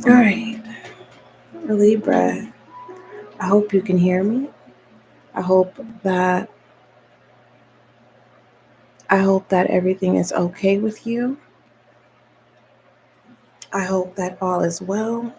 All right, Libra, I hope you can hear me. I hope that I hope that everything is okay with you. I hope that all is well.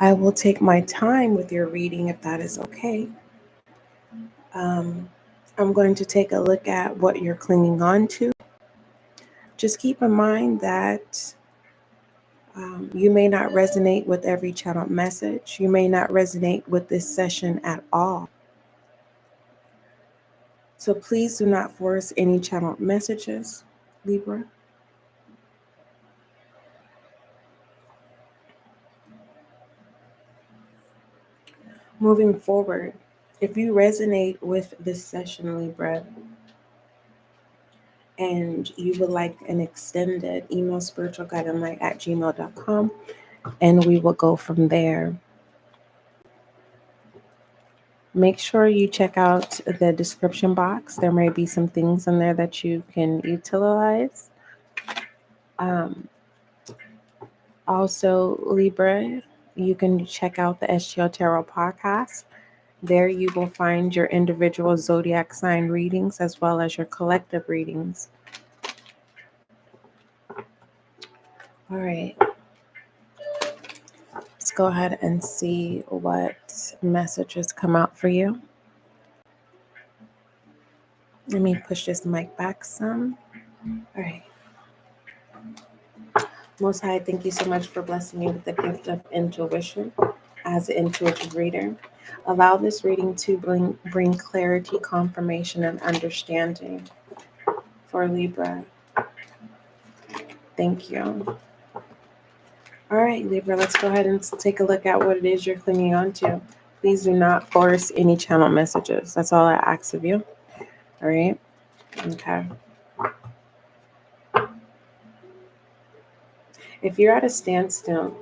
I will take my time with your reading if that is okay. Um, I'm going to take a look at what you're clinging on to. Just keep in mind that you may not resonate with every channel message. You may not resonate with this session at all. So please do not force any channel messages, Libra. Moving forward, if you resonate with this session, Libra, and you would like an extended, email spiritualguidinglight@gmail.com, and we will go from there. Make sure you check out the description box. There may be some things in there that you can utilize. Also, Libra, you can check out the SGL Tarot Podcast. There you will find your individual zodiac sign readings as well as your collective readings. All right. Let's go ahead and see what messages come out for you. Let me push this mic back some. All right. Most High, thank you so much for blessing me with the gift of intuition as an intuitive reader. Allow this reading to bring clarity, confirmation, and understanding for Libra. Thank you. All right, Libra, let's go ahead and take a look at what it is you're clinging on to. Please do not force any channel messages. That's all I ask of you. All right? Okay. If you're at a standstill,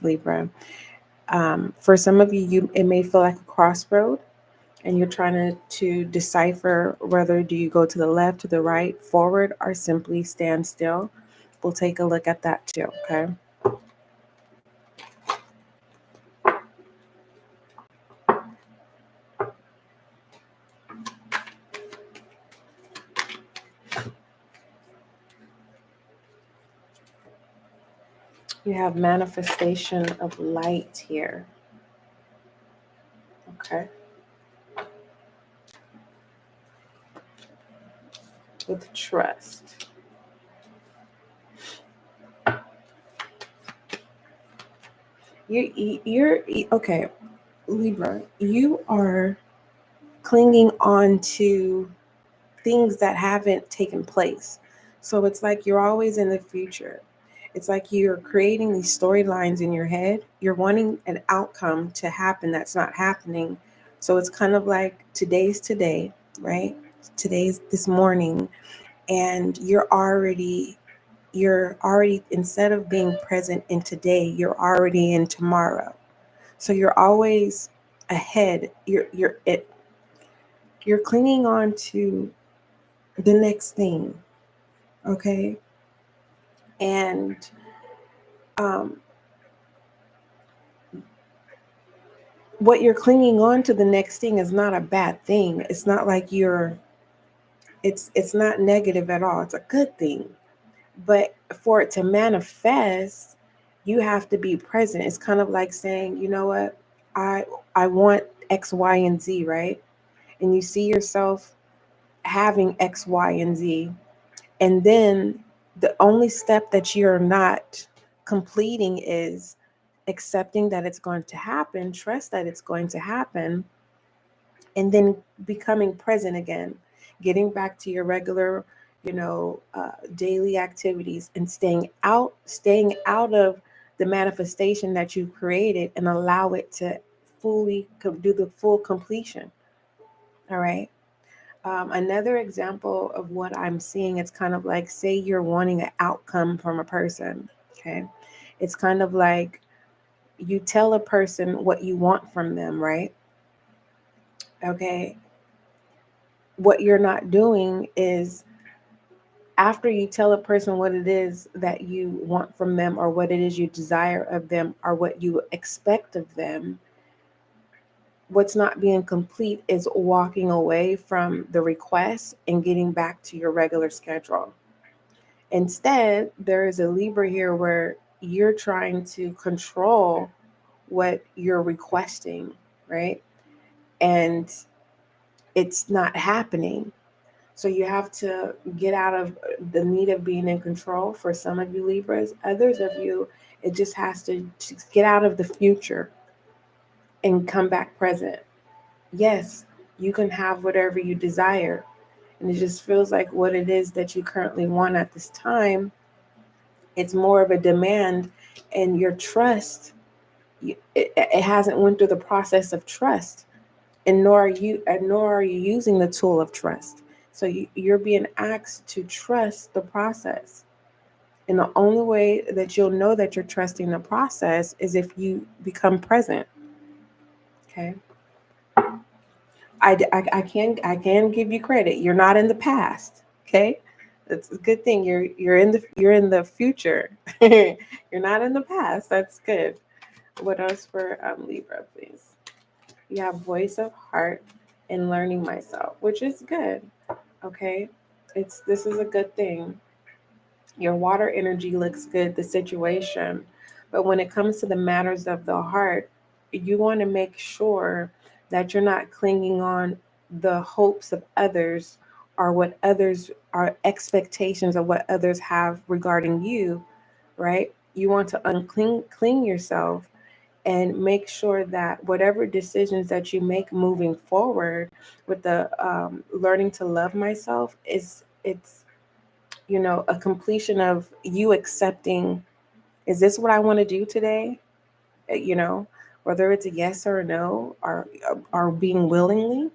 Libra, for some of you, it may feel like a crossroad, and you're trying to decipher whether do you go to the left, to the right, forward, or simply stand still. We'll take a look at that too, okay? You have manifestation of light here. Okay. With trust. You're okay, Libra. You are clinging on to things that haven't taken place. So it's like you're always in the future. It's like you're creating these storylines in your head. You're wanting an outcome to happen that's not happening. So it's kind of like today's today, right? Today's this morning, and you're already instead of being present in today, you're already in tomorrow. So you're always ahead. You're clinging on to the next thing, okay? And what you're clinging on to the next thing is not a bad thing. It's not like it's not negative at all. It's a good thing. But for it to manifest, you have to be present. It's kind of like saying, you know what, I want X, Y, and Z, right? And you see yourself having X, Y, and Z. And then the only step that you're not completing is accepting that it's going to happen, trust that it's going to happen, and then becoming present again, getting back to your regular, daily activities, and staying out of the manifestation that you created, and allow it to fully do the full completion. All right. Another example of what I'm seeing, it's kind of like, say you're wanting an outcome from a person. Okay. It's kind of like you tell a person what you want from them, right? Okay. What you're not doing is after you tell a person what it is that you want from them, or what it is you desire of them, or what you expect of them, what's not being complete is walking away from the request and getting back to your regular schedule. Instead, there is a Libra here where you're trying to control what you're requesting, right? And it's not happening. So you have to get out of the need of being in control for some of you Libras. Others of you, it just has to get out of the future and come back present. Yes, you can have whatever you desire. And it just feels like what it is that you currently want at this time, it's more of a demand, and your trust, it hasn't went through the process of trust. And nor are you using the tool of trust. So you're being asked to trust the process. And the only way that you'll know that you're trusting the process is if you become present. Okay. I can give you credit. You're not in the past. Okay. That's a good thing. You're in the future. You're not in the past. That's good. What else for Libra, please? You have voice of heart and learning myself, which is good. Okay. This is a good thing. Your water energy looks good, the situation. But when it comes to the matters of the heart, you want to make sure that you're not clinging on the hopes of others, or what others are expectations of what others have regarding you, right? You want to cling yourself and make sure that whatever decisions that you make moving forward with the learning to love myself, it's a completion of you accepting, is this what I want to do today? Whether it's a yes or a no, or being willingly.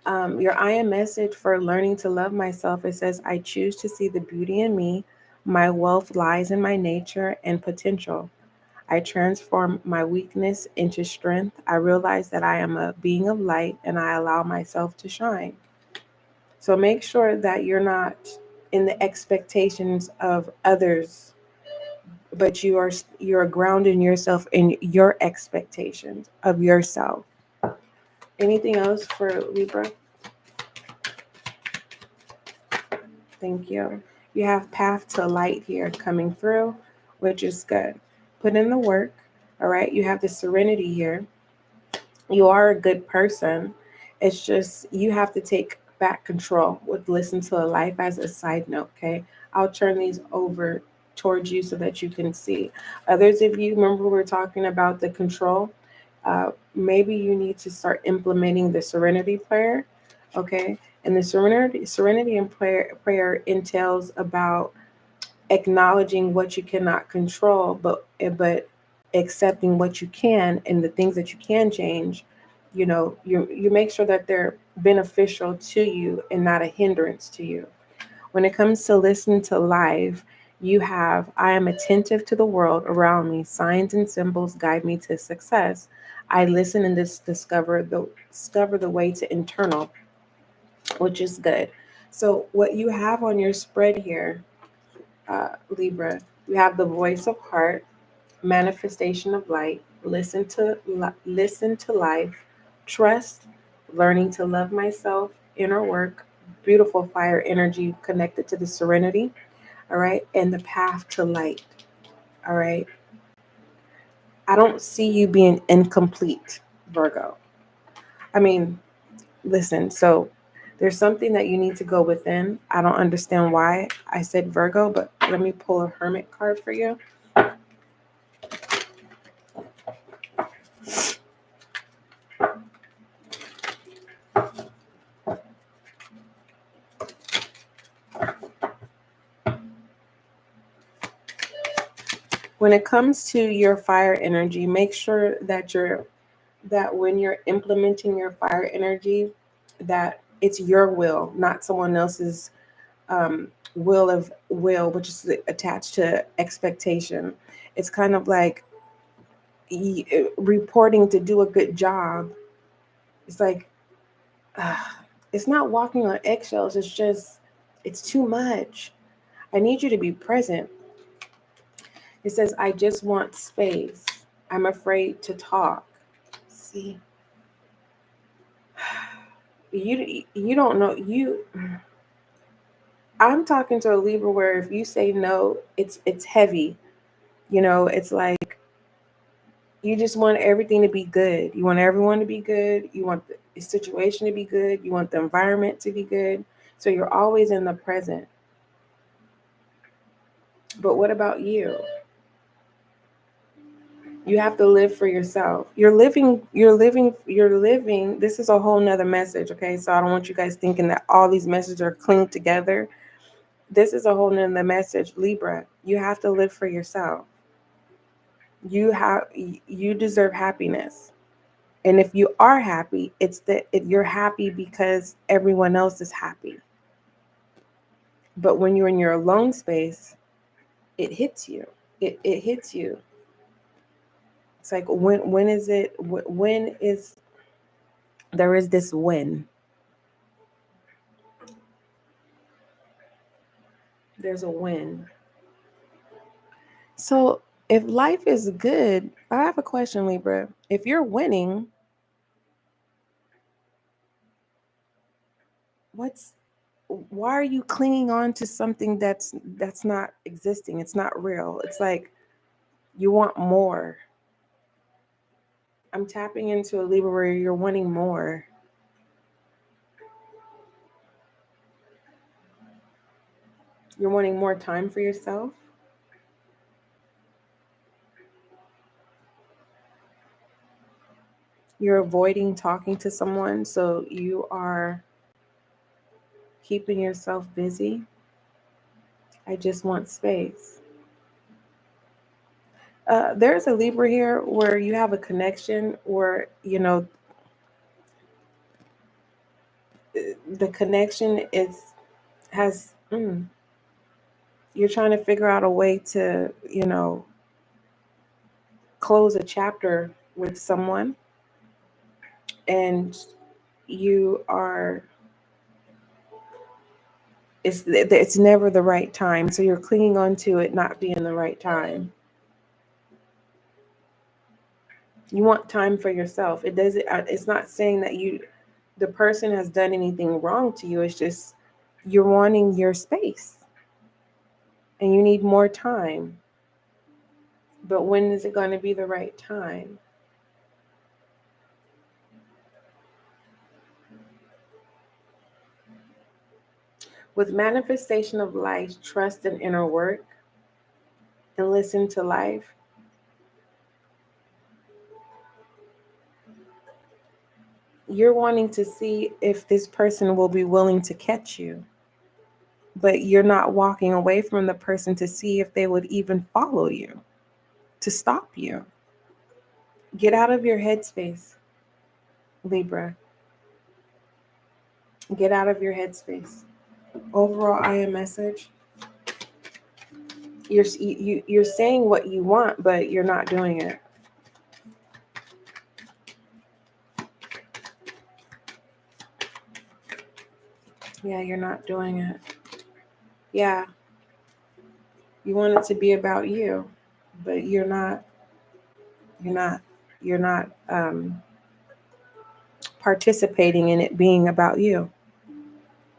Your I am message for learning to love myself, it says, I choose to see the beauty in me. My wealth lies in my nature and potential. I transform my weakness into strength. I realize that I am a being of light, and I allow myself to shine. So make sure that you're not in the expectations of others, but you're grounding yourself in your expectations of yourself. Anything else for Libra? Thank you. You have path to light here coming through, which is good. Put in the work. All right. You have the serenity here. You are a good person. It's just you have to take back control with listen to a life as a side note. Okay. I'll turn these over towards you so that you can see. Others of you, remember we were talking about the control. Maybe you need to start implementing the serenity prayer. Okay. And the serenity and prayer entails about acknowledging what you cannot control, but accepting what you can, and the things that you can change. You make sure that they're beneficial to you and not a hindrance to you. When it comes to listening to life, you have, I am attentive to the world around me. Signs and symbols guide me to success. I listen and discover the way to internal, which is good. So what you have on your spread here, Libra, you have the voice of heart, manifestation of light, listen to life, trust, learning to love myself, inner work, beautiful fire energy connected to the serenity, all right, and the path to light, all right. I don't see you being incomplete, Virgo. I mean, listen, so there's something that you need to go within. I don't understand why I said Virgo, but let me pull a hermit card for you. When it comes to your fire energy, make sure that when you're implementing your fire energy, that it's your will, not someone else's will, which is attached to expectation. It's kind of like reporting to do a good job. It's like it's not walking on eggshells. It's just It's too much. I need you to be present. It says, I just want space. I'm afraid to talk. See, you don't know you. I'm talking to a Libra where if you say no, it's heavy. It's like you just want everything to be good. You want everyone to be good. You want the situation to be good. You want the environment to be good. So you're always in the present. But what about you? You have to live for yourself. You're living. This is a whole nother message, okay? So I don't want you guys thinking that all these messages are clinged together. This is a whole nother message, Libra. You have to live for yourself. You deserve happiness. And if you are happy, it's that you're happy because everyone else is happy. But when you're in your alone space, it hits you. It hits you. It's like when is it? When is there is this win? There's a win. So if life is good, I have a question, Libra. If you're winning, why are you clinging on to something that's not existing? It's not real. It's like you want more. I'm tapping into a Libra where you're wanting more. You're wanting more time for yourself. You're avoiding talking to someone, so you are keeping yourself busy. I just want space. There's a Libra here where you have a connection where, the connection you're trying to figure out a way to, close a chapter with someone, and you are, it's never the right time. So you're clinging on to it not being the right time. You want time for yourself. It's not saying that the person has done anything wrong to you. It's just you're wanting your space and you need more time. But when is it going to be the right time? With manifestation of life, trust and inner work, and listen to life. You're wanting to see if this person will be willing to catch you, but you're not walking away from the person to see if they would even follow you, to stop you. Get out of your headspace, Libra. Get out of your headspace. Overall, I am message. You're saying what you want, but you're not doing it. Yeah, you're not doing it. Yeah. You want it to be about you, but you're not participating in it being about you.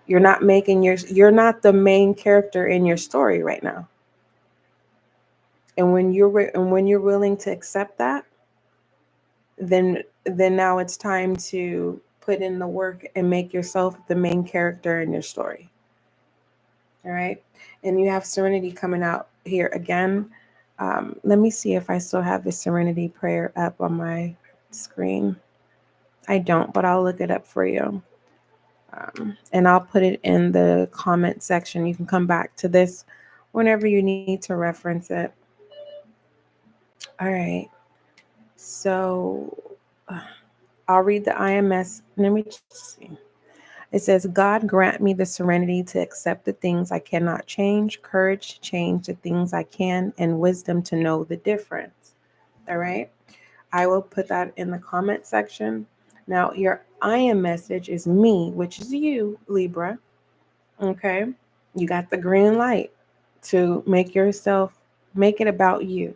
You're not the main character in your story right now. And when you're willing to accept that, then now it's time to put in the work and make yourself the main character in your story. All right. And you have Serenity coming out here again. Let me see if I still have the Serenity prayer up on my screen. I don't, but I'll look it up for you. And I'll put it in the comment section. You can come back to this whenever you need to reference it. All right. So I'll read the IMS. Let me just see. It says, God grant me the serenity to accept the things I cannot change, courage to change the things I can, and wisdom to know the difference. All right. I will put that in the comment section. Now, your I am message is me, which is you, Libra. Okay. You got the green light to make it about you.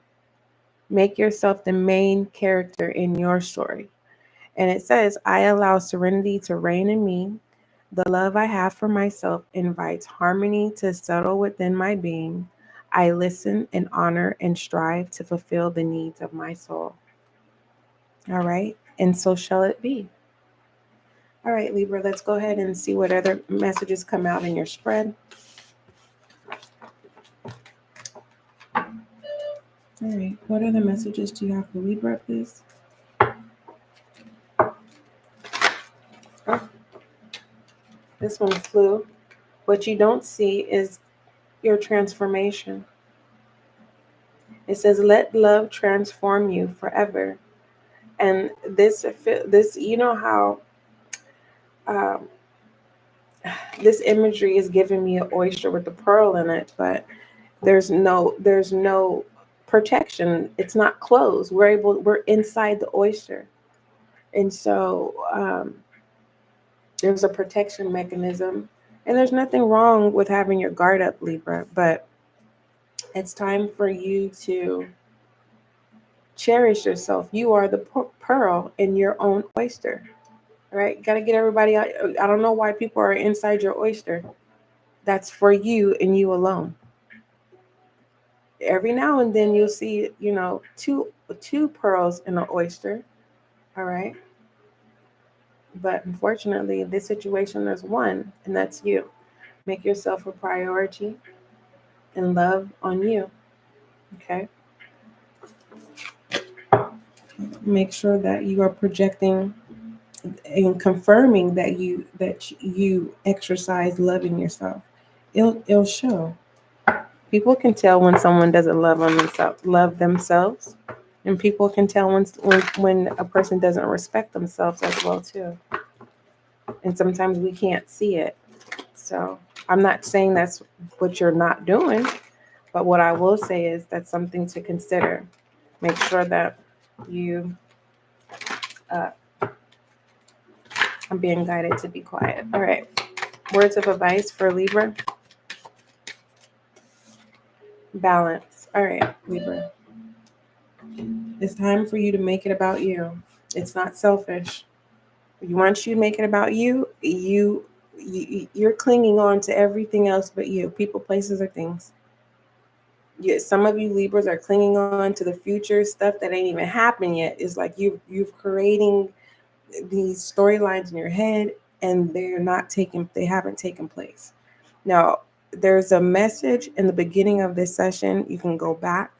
Make yourself the main character in your story. And it says, I allow serenity to reign in me. The love I have for myself invites harmony to settle within my being. I listen and honor and strive to fulfill the needs of my soul. All right. And so shall it be. All right, Libra, let's go ahead and see what other messages come out in your spread. All right. What other messages do you have for Libra, please? Oh, this one flew. What you don't see is your transformation. It says, let love transform you forever. And this, you know how um, this imagery is giving me an oyster with a pearl in it, but there's no protection. It's not closed. We're inside the oyster. And so there's a protection mechanism. And there's nothing wrong with having your guard up, Libra, but it's time for you to cherish yourself. You are the pearl in your own oyster. All right? Got to get everybody out. I don't know why people are inside your oyster. That's for you and you alone. Every now and then you'll see, two pearls in an oyster. All right? But unfortunately, in this situation, there's one, and that's you. Make yourself a priority and love on you. Okay? Make sure that you are projecting and confirming that you exercise loving yourself. It'll show. People can tell when someone doesn't love themselves, and people can tell when a person doesn't respect themselves as well too. And sometimes we can't see it. So I'm not saying that's what you're not doing, but what I will say is that's something to consider. Make sure that you. I'm being guided to be quiet. All right. Words of advice for Libra. Balance. All right, Libra. It's time for you to make it about you. It's not selfish. Once you make it about you, you're clinging on to everything else but you. People, places, or things. Some of you Libras are clinging on to the future stuff that ain't even happened yet. It's like you've creating these storylines in your head, and they haven't taken place. Now, there's a message in the beginning of this session. You can go back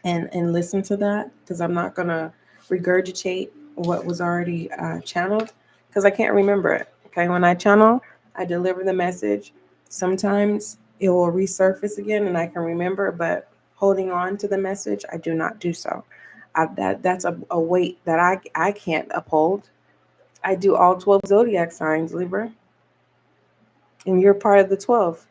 and listen to that, because I'm not going to regurgitate what was already channeled, because I can't remember it. Okay, when I channel, I deliver the message. Sometimes it will resurface again and I can remember, but holding on to the message, I do not do so. That's a weight that I can't uphold. I do all 12 zodiac signs, Libra, and you're part of the 12.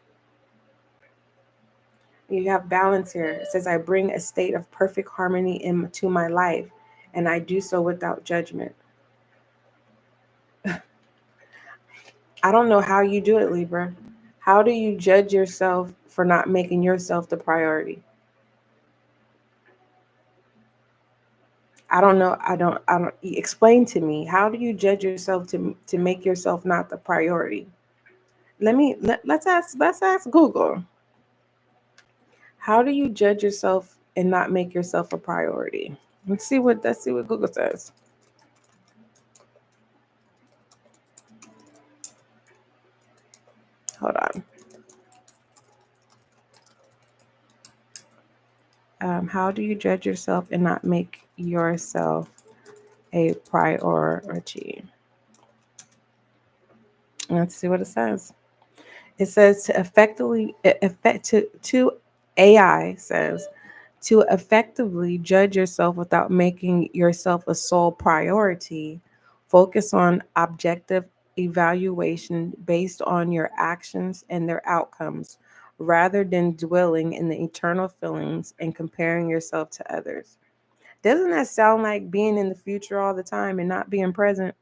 You have balance here. It says, I bring a state of perfect harmony into my life, and I do so without judgment. I don't know how you do it, Libra. How do you judge yourself for not making yourself the priority? I don't know. I don't. Explain to me. How do you judge yourself to make yourself not the priority? Let's ask Google. How do you judge yourself and not make yourself a priority? Let's see what Google says. Hold on. How do you judge yourself and not make yourself a priority? Let's see what it says. It says to AI says to effectively judge yourself without making yourself a sole priority. Focus on objective evaluation based on your actions and their outcomes, rather than dwelling in the eternal feelings and comparing yourself to others. Doesn't that sound like being in the future all the time and not being present?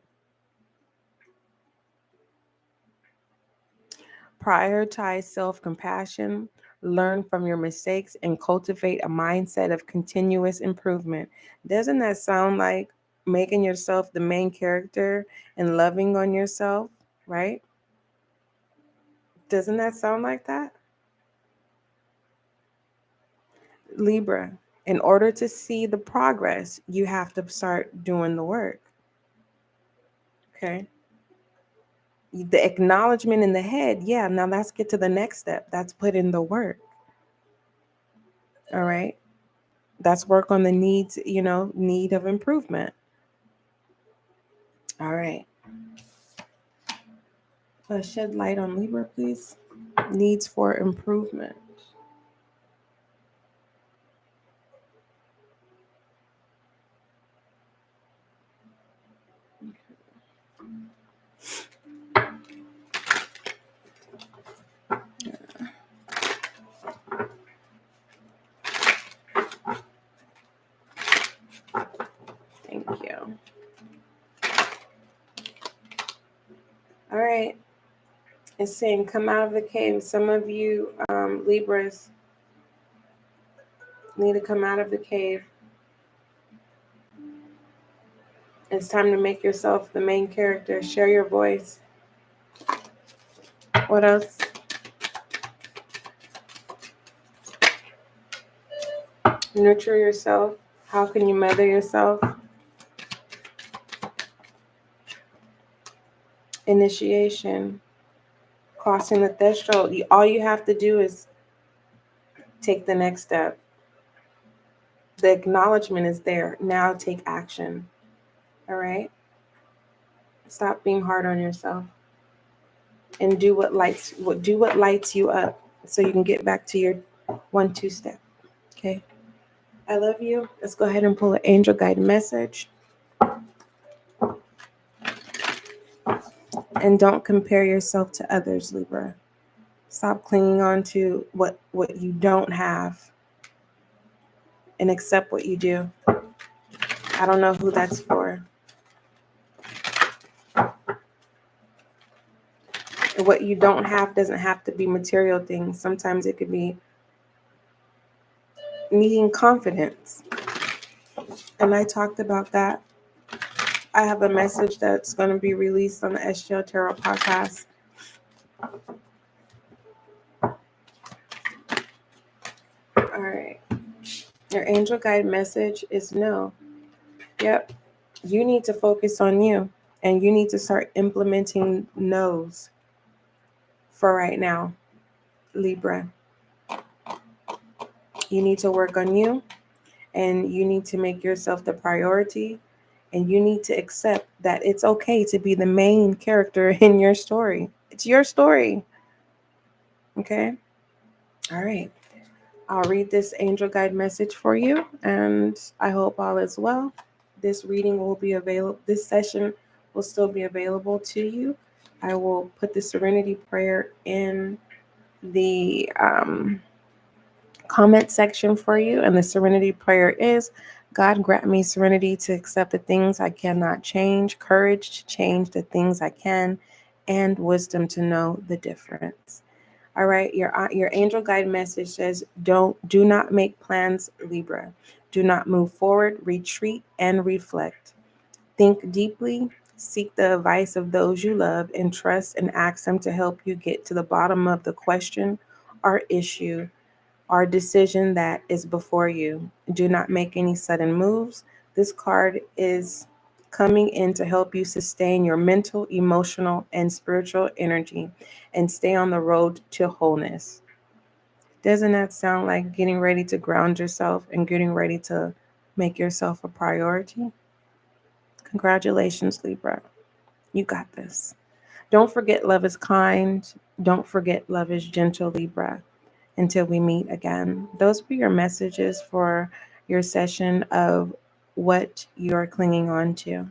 Prioritize self-compassion, learn from your mistakes, and cultivate a mindset of continuous improvement. Doesn't that sound like making yourself the main character and loving on yourself, right? Doesn't that sound like that? Libra, in order to see the progress, you have to start doing the work. Okay? The acknowledgement in the head, yeah, now let's get to the next step. That's put in the work. All right? That's work on the needs, need of improvement. All right. Shed light on Libra, please. Needs for improvement. Thank you. All right. It's saying come out of the cave. Some of you Libras need to come out of the cave. It's time to make yourself the main character. Share your voice. What else? Nurture yourself. How can you mother yourself? Initiation. Crossing the threshold. All you have to do is take the next step. The acknowledgement is there. Now take action. All right? Stop being hard on yourself. And do what lights you up so you can get back to your 1-2 step. Okay? I love you. Let's go ahead and pull an angel guide message. And don't compare yourself to others, Libra. Stop clinging on to what you don't have and accept what you do. I don't know who that's for. What you don't have doesn't have to be material things. Sometimes it could be needing confidence. And I talked about that. I have a message that's going to be released on the SGL Tarot Podcast. All right. Your angel guide message is no. Yep. You need to focus on you. And you need to start implementing no's for right now, Libra. You need to work on you. And you need to make yourself the priority. And you need to accept that it's okay to be the main character in your story. It's your story. Okay? All right. I'll read this angel guide message for you, and I hope all is well. This reading will be available. This session will still be available to you. I will put the serenity prayer in the comment section for you, and the serenity prayer is, God grant me serenity to accept the things I cannot change, courage to change the things I can, and wisdom to know the difference. All right, your angel guide message says, do not make plans, Libra. Do not move forward, retreat, and reflect. Think deeply, seek the advice of those you love, and trust and ask them to help you get to the bottom of the question or issue or decision that is before you. Do not make any sudden moves. This card is coming in to help you sustain your mental, emotional, and spiritual energy and stay on the road to wholeness. Doesn't that sound like getting ready to ground yourself and getting ready to make yourself a priority? Congratulations, Libra. You got this. Don't forget love is kind. Don't forget love is gentle, Libra. Until we meet again. Those were your messages for your session of what you're clinging on to.